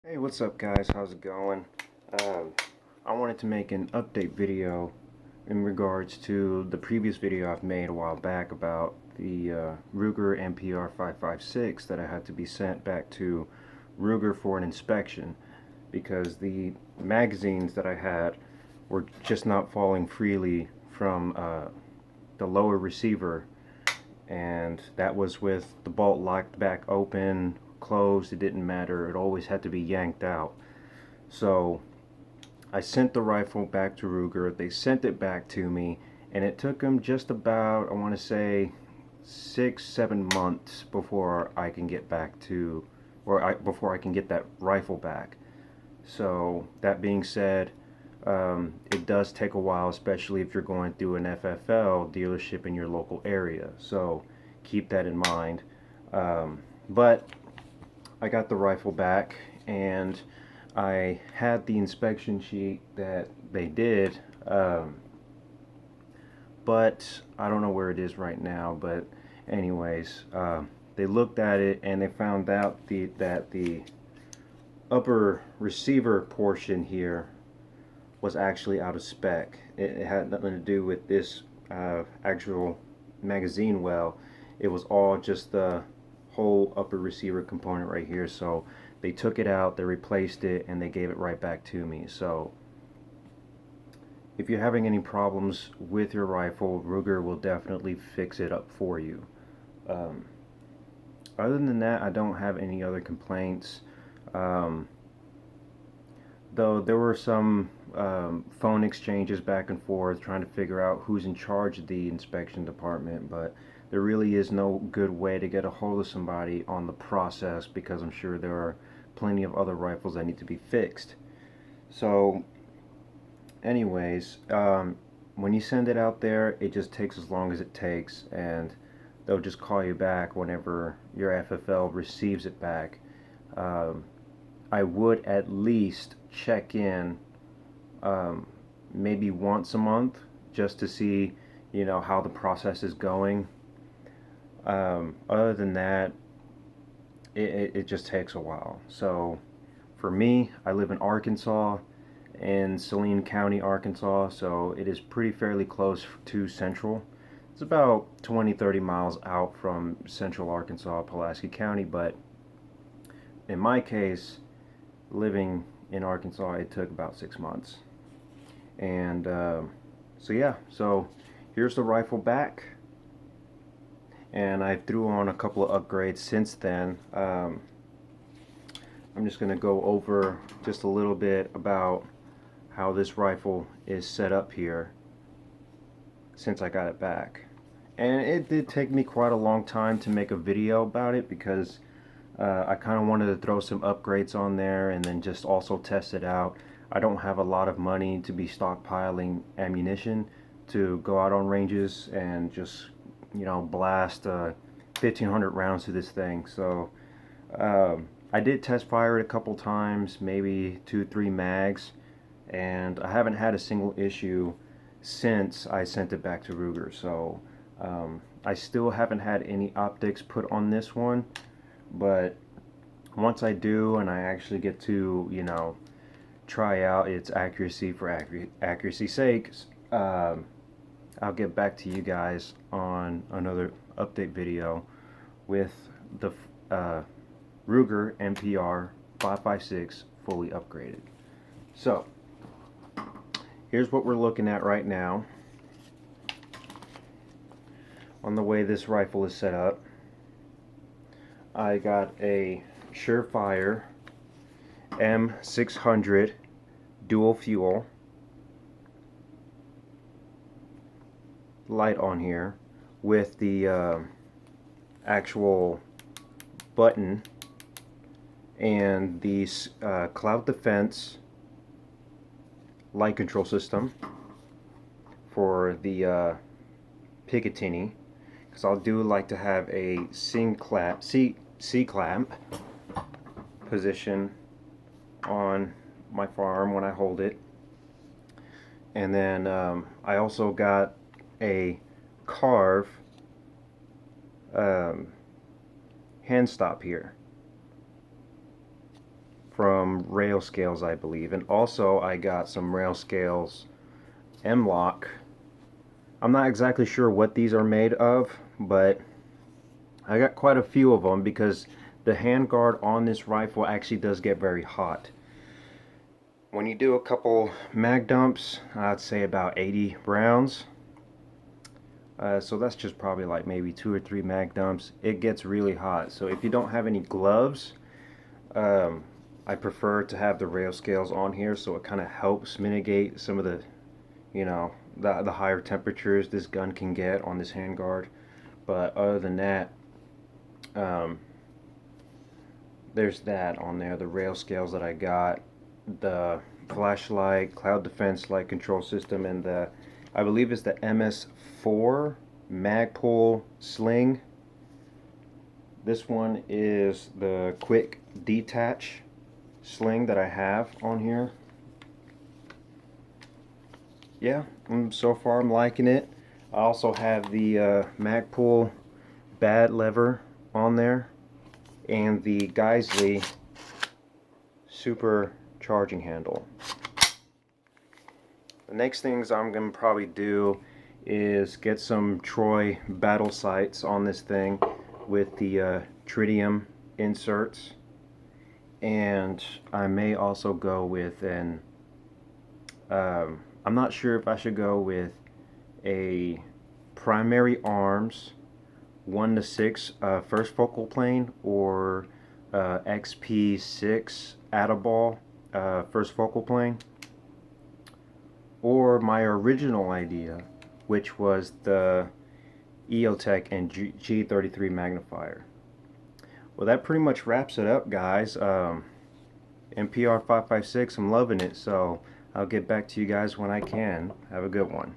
Hey, what's up guys? How's it going? I wanted to make an update video in regards to the previous video I've made a while back about the Ruger MPR556 that I had to be sent back to Ruger for an inspection because the magazines that I had were just not falling freely from the lower receiver, and that was with the bolt locked back open, closed, it didn't matter, it always had to be yanked out. So I sent the rifle back to Ruger, they sent it back to me, and it took them just about, I want to say, 6-7 months before I can get back to, before I can get that rifle back. So that being said, it does take a while, especially if you're going through an FFL dealership in your local area. So keep that in mind. But I got the rifle back, and I had the inspection sheet that they did, but I don't know where it is right now. But anyways, they looked at it and they found out that the upper receiver portion here was actually out of spec. It had nothing to do with this actual magazine well. It was all just the whole upper receiver component right here. So they took it out, they replaced it, and they gave it right back to me. So if you're having any problems with your rifle, Ruger will definitely fix it up for you. Other than that, I don't have any other complaints. Though there were some phone exchanges back and forth trying to figure out who's in charge of the inspection department, but there really is no good way to get a hold of somebody on the process, because I'm sure there are plenty of other rifles that need to be fixed. So anyways, when you send it out there, it just takes as long as it takes, and they'll just call you back whenever your FFL receives it back. I would at least check in maybe once a month just to see, how the process is going. Other than that, it just takes a while. So for me, I live in Arkansas, in Saline County, Arkansas, so it is pretty fairly close to Central. It's about 20-30 miles out from Central Arkansas, Pulaski County, but in my case, living in Arkansas, it took about 6 months. And so yeah, so here's the rifle back, and I threw on a couple of upgrades since then. I'm just going to go over just a little bit about how this rifle is set up here since I got it back. And it did take me quite a long time to make a video about it, because I kind of wanted to throw some upgrades on there and then just also test it out. I don't have a lot of money to be stockpiling ammunition to go out on ranges and just, blast 1,500 rounds to this thing. So I did test fire it a couple times, maybe 2-3 mags, and I haven't had a single issue since I sent it back to Ruger. So I still haven't had any optics put on this one, but once I do and I actually get to, try out its accuracy for accuracy's sake, I'll get back to you guys on another update video with the Ruger MPR 556 fully upgraded. So here's what we're looking at right now on the way this rifle is set up. I got a Surefire M600 dual fuel light on here with the actual button and the Cloud Defense light control system for the Picatinny, because I do like to have a C-clamp position on my firearm when I hold it. And then I also got a Carve hand stop here from Rail Scales, I believe. And also I got some Rail Scales M-Lock. I'm not exactly sure what these are made of, but I got quite a few of them because the handguard on this rifle actually does get very hot. When you do a couple mag dumps, I'd say about 80 rounds. So that's just probably like maybe 2 or 3 mag dumps. It gets really hot. So if you don't have any gloves, I prefer to have the Rail Scales on here, so it kind of helps mitigate some of the, you know, the higher temperatures this gun can get on this handguard. But other than that, there's that on there, the Rail Scales that I got, the flashlight, cloud defense light control system, and the, I believe it's the MS4 Magpul sling. This one is the quick detach sling that I have on here. Yeah, so far I'm liking it. I also have the Magpul bad lever on there, and the Geisley super charging handle. The next things I'm going to probably do is get some Troy battle sights on this thing with the tritium inserts, and I may also go with an I'm not sure if I should go with a primary arms 1 to 6 first focal plane, or XP6 Add-A-Ball first focal plane, or my original idea, which was the EOTech and G33 magnifier. Well, that pretty much wraps it up, guys. MPR556, I'm loving it, so I'll get back to you guys when I can. Have a good one.